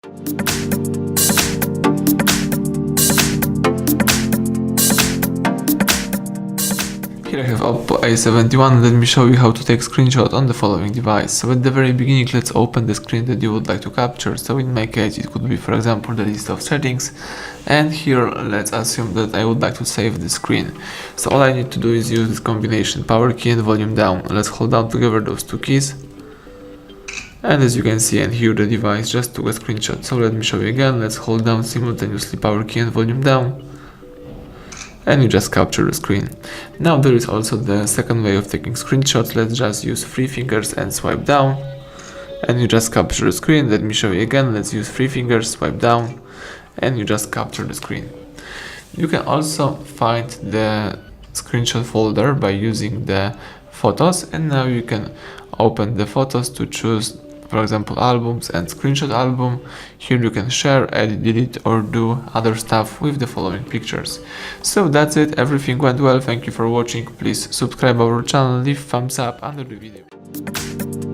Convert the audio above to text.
Here I have OPPO A71. Let me show you how to take screenshot on the following device. So at the very beginning, let's open the screen that you would like to capture. So in my case, it could be, for example, the list of settings. And here, let's assume that I would like to save the screen. So all I need to do is use this combination, power key and volume down. Let's hold down together those two keys. And as you can see and hear, the device just took a screenshot. So let me show you again. Let's hold down simultaneously power key and volume down. And you just capture the screen. Now there is also the second way of taking screenshots. Let's just use 3 fingers and swipe down. And you just capture the screen. Let me show you again. Let's use 3 fingers, swipe down. And you just capture the screen. You can also find the screenshot folder by using the photos. And now you can open the photos to choose, for example, albums and screenshot album. Here you can share, edit, delete, or do other stuff with the following pictures. So that's it, everything went well. Thank you for watching. Please subscribe our channel, leave thumbs up under the video.